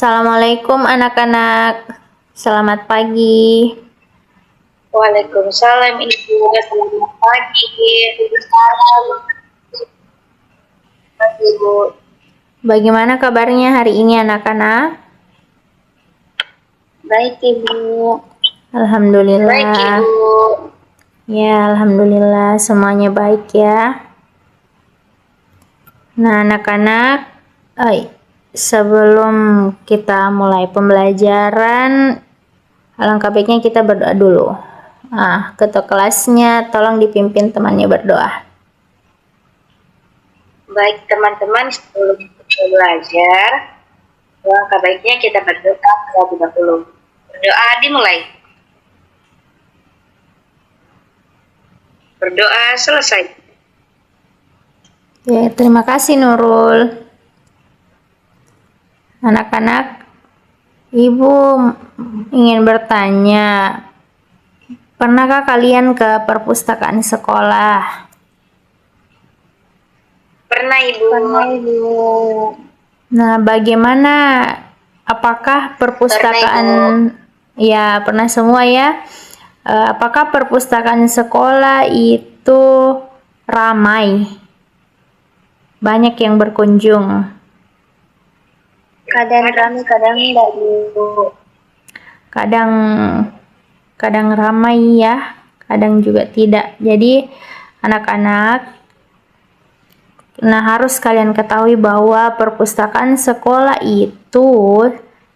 Assalamualaikum anak-anak. Selamat pagi. Waalaikumsalam Ibu, selamat pagi. Waalaikumsalam. Ibu. Bagaimana kabarnya hari ini anak-anak? Baik Ibu. Alhamdulillah. Baik Ibu. Ya, alhamdulillah semuanya baik ya. Nah, anak-anak, sebelum kita mulai pembelajaran, alangkah baiknya kita berdoa dulu. Ketua kelasnya tolong dipimpin temannya berdoa. Baik teman-teman, sebelum kita belajar, alangkah baiknya kita berdoa terlebih dahulu. Berdoa dimulai. Berdoa selesai. Ya, terima kasih Nurul. Anak-anak, Ibu ingin bertanya, pernahkah kalian ke perpustakaan sekolah? Pernah Ibu. Nah, bagaimana? Apakah perpustakaan pernah semua ya? Apakah perpustakaan sekolah itu ramai? Banyak yang berkunjung? Kadang ramai, kadang enggak Ibu. Kadang ramai ya, kadang juga tidak. Jadi anak-anak, harus kalian ketahui bahwa perpustakaan sekolah itu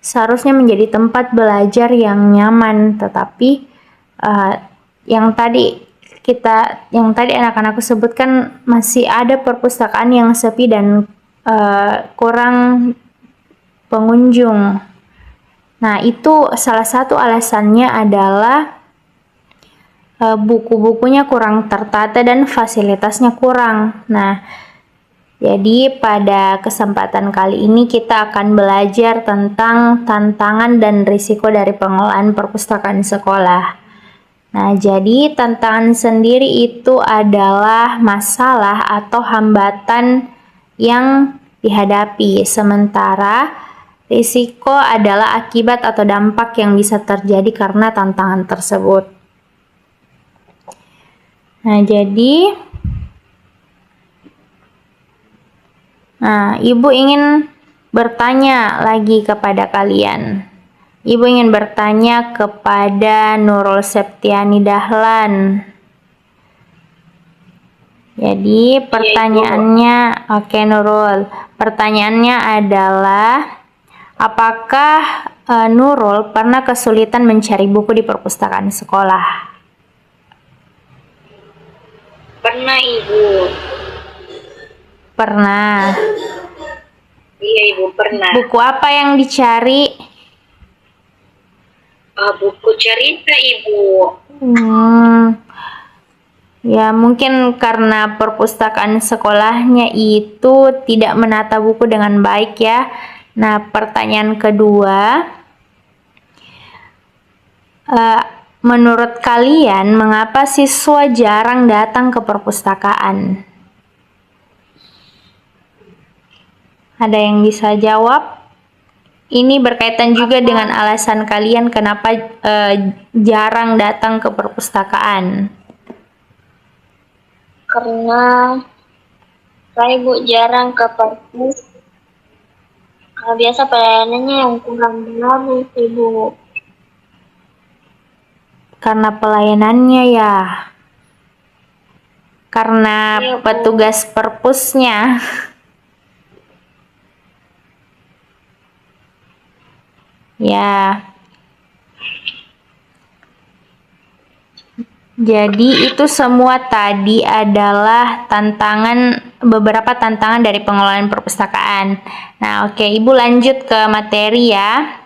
seharusnya menjadi tempat belajar yang nyaman, tetapi yang tadi anak-anakku sebutkan, masih ada perpustakaan yang sepi dan kurang pengunjung. Nah, itu salah satu alasannya adalah buku-bukunya kurang tertata dan fasilitasnya kurang. Nah, jadi pada kesempatan kali ini kita akan belajar tentang tantangan dan risiko dari pengelolaan perpustakaan sekolah. Nah, jadi tantangan sendiri itu adalah masalah atau hambatan yang dihadapi, sementara risiko adalah akibat atau dampak yang bisa terjadi karena tantangan tersebut. Nah, jadi Ibu ingin bertanya lagi kepada kalian. Ibu ingin bertanya kepada Nurul Septiani Dahlan. Jadi pertanyaannya, oke Nurul, pertanyaannya adalah, apakah Nurul pernah kesulitan mencari buku di perpustakaan sekolah? Pernah Ibu. Pernah. Iya Ibu, pernah. Buku apa yang dicari? Buku cerita Ibu. Ya, mungkin karena perpustakaan sekolahnya itu tidak menata buku dengan baik ya. Nah, pertanyaan kedua, menurut kalian mengapa siswa jarang datang ke perpustakaan? Ada yang bisa jawab? Ini berkaitan juga dengan alasan kalian kenapa jarang datang ke perpustakaan. Karena saya Ibu jarang ke perpus. Karena biasa pelayanannya yang kurang bagus Ibu. Karena pelayanannya ya. Karena Iya, petugas perpusnya. Ya. Jadi itu semua tadi adalah beberapa tantangan dari pengelolaan perpustakaan. Nah, oke, Ibu lanjut ke materi ya.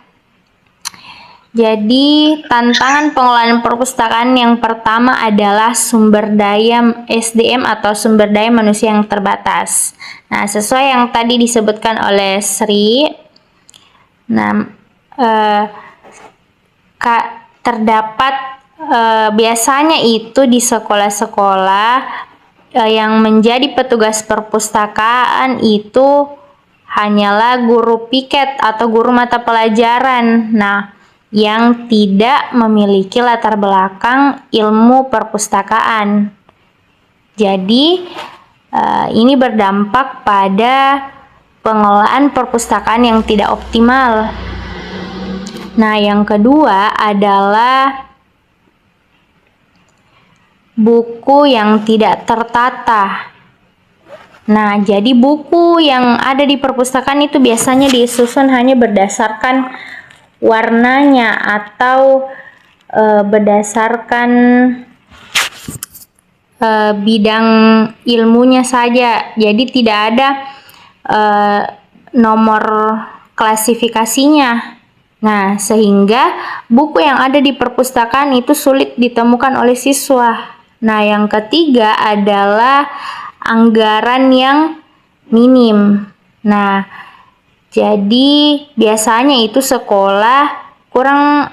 Jadi tantangan pengelolaan perpustakaan yang pertama adalah sumber daya SDM atau sumber daya manusia yang terbatas. Nah, sesuai yang tadi disebutkan oleh Sri, terdapat biasanya itu di sekolah-sekolah yang menjadi petugas perpustakaan itu hanyalah guru piket atau guru mata pelajaran. Nah, yang tidak memiliki latar belakang ilmu perpustakaan. Jadi, ini berdampak pada pengelolaan perpustakaan yang tidak optimal. Nah, yang kedua adalah buku yang tidak tertata. Nah, jadi buku yang ada di perpustakaan itu biasanya disusun hanya berdasarkan warnanya atau berdasarkan bidang ilmunya saja. Jadi tidak ada nomor klasifikasinya. Nah, sehingga buku yang ada di perpustakaan itu sulit ditemukan oleh siswa. Nah, yang ketiga adalah anggaran yang minim. Nah, jadi biasanya itu sekolah kurang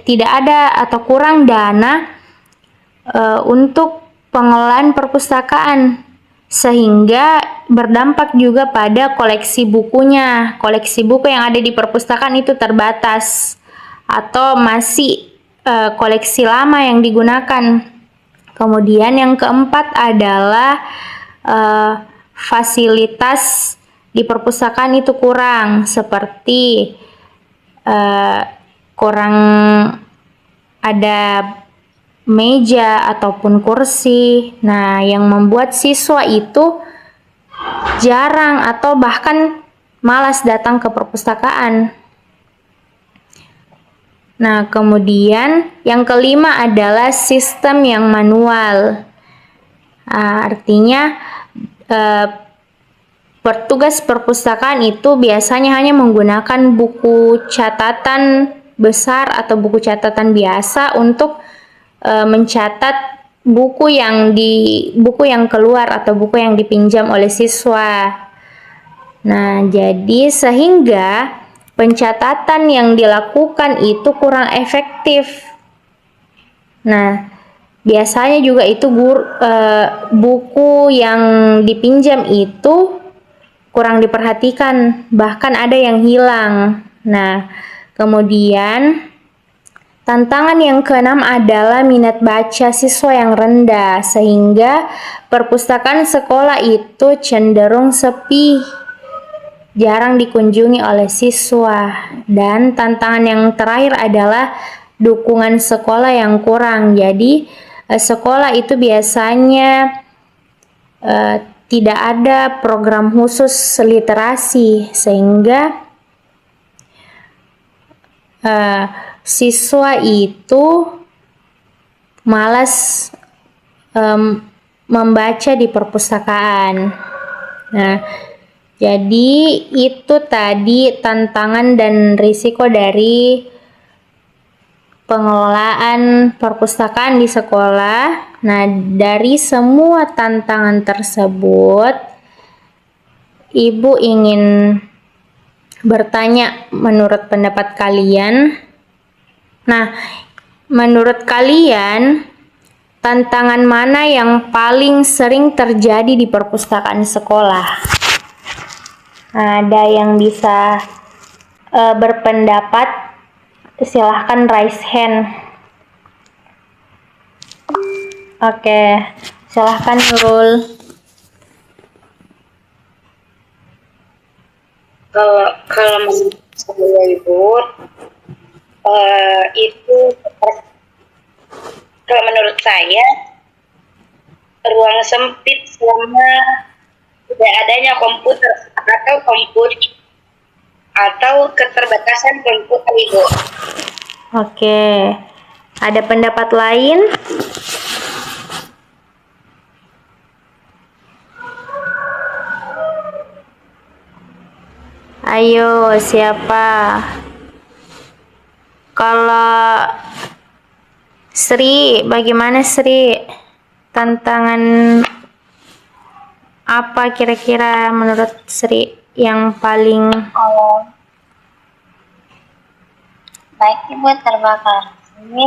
tidak ada atau kurang dana untuk pengelolaan perpustakaan, sehingga berdampak juga pada koleksi bukunya. Koleksi buku yang ada di perpustakaan itu terbatas atau masih koleksi lama yang digunakan. Kemudian yang keempat adalah fasilitas di perpustakaan itu kurang, seperti kurang ada meja ataupun kursi. Nah, yang membuat siswa itu jarang atau bahkan malas datang ke perpustakaan. Nah, kemudian yang kelima adalah sistem yang manual. Artinya petugas perpustakaan itu biasanya hanya menggunakan buku catatan besar atau buku catatan biasa untuk mencatat buku yang keluar atau buku yang dipinjam oleh siswa. Nah, jadi sehingga pencatatan yang dilakukan itu kurang efektif. Nah, biasanya juga itu buku yang dipinjam itu kurang diperhatikan, bahkan ada yang hilang. Nah, kemudian tantangan yang keenam adalah minat baca siswa yang rendah, sehingga perpustakaan sekolah itu cenderung sepi, jarang dikunjungi oleh siswa. Dan tantangan yang terakhir adalah dukungan sekolah yang kurang. Jadi, sekolah itu biasanya tidak ada program khusus literasi, sehingga siswa itu malas membaca di perpustakaan. Nah, jadi itu tadi tantangan dan risiko dari pengelolaan perpustakaan di sekolah. Nah, dari semua tantangan tersebut, Ibu ingin bertanya menurut pendapat kalian. Nah, menurut kalian tantangan mana yang paling sering terjadi di perpustakaan sekolah? Ada yang bisa berpendapat? Silahkan raise hand. Oke, silahkan Nurul. Kalau menurut saya Ibu, itu kalau menurut saya ruang sempit selama tidak adanya komputer atau keterbatasan komputer Ibu. Oke, ada pendapat lain? Ayo, siapa? Kalau Sri, bagaimana Sri? Tantangan apa kira-kira menurut Sri yang paling baik Ibu terbakar? Ini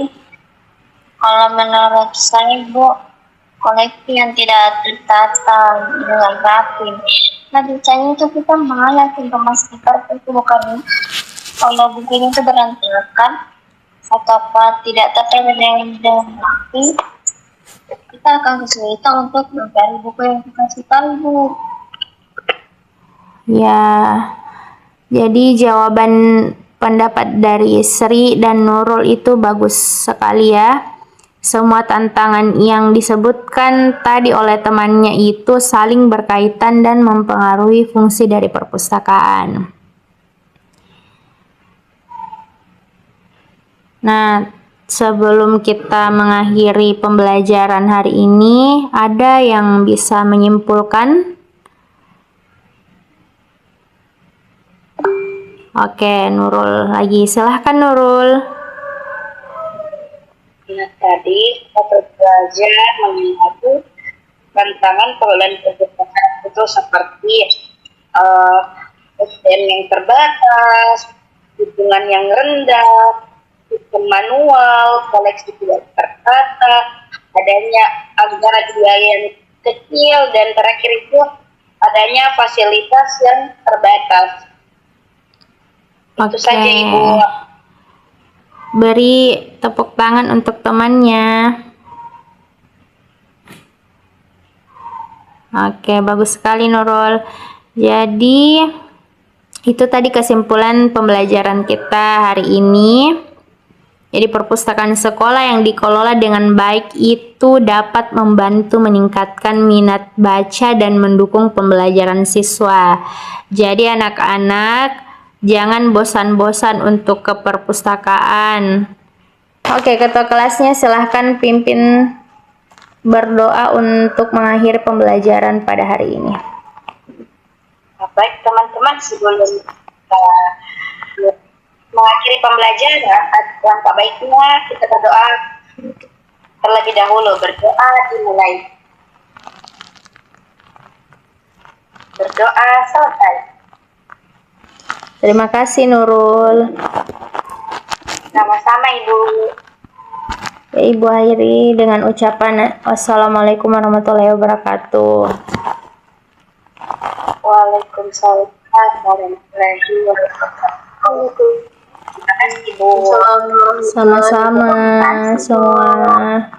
kalau menurut saya Ibu, koleksi yang tidak tertata dengan rapi Nah, biasanya itu kita mengalah informasi sekitar itu bukan kalau bukunya itu berantakan atau apa tidak terkait dengan arti, kita akan kesulitan untuk mencari buku yang kita sukai, Bu. Ya, jadi jawaban pendapat dari Sri dan Nurul itu bagus sekali ya. Semua tantangan yang disebutkan tadi oleh temannya itu saling berkaitan dan mempengaruhi fungsi dari perpustakaan. Nah, sebelum kita mengakhiri pembelajaran hari ini, ada yang bisa menyimpulkan? Oke, Nurul lagi. Silahkan Nurul. Nah, tadi kita belajar mengenai tantangan pengelolaan perpustakaan itu seperti SDM yang terbatas, hitungan yang rendah, sistem manual, koleksi tidak tertata, adanya anggaran biaya yang kecil, dan terakhir itu adanya fasilitas yang terbatas. Itu saja Ibu. Beri tepuk tangan untuk temannya. Oke, bagus sekali Nurul. Jadi, itu tadi kesimpulan pembelajaran kita hari ini. Jadi, perpustakaan sekolah yang dikelola dengan baik itu dapat membantu meningkatkan minat baca dan mendukung pembelajaran siswa. Jadi, anak-anak jangan bosan-bosan untuk ke perpustakaan. Oke, ketua kelasnya silahkan pimpin berdoa untuk mengakhiri pembelajaran pada hari ini. Baik teman-teman, sebelum kita mengakhiri pembelajaran, langkah baiknya kita berdoa terlebih dahulu. Berdoa dimulai. Berdoa selesai. Terima kasih Nurul. Sama-sama Ibu. Ya, Ibu akhiri dengan ucapan Wassalamualaikum warahmatullahi wabarakatuh. Waalaikumsalam warahmatullahi wabarakatuh. Terima kasih Ibu. Sama-sama semua.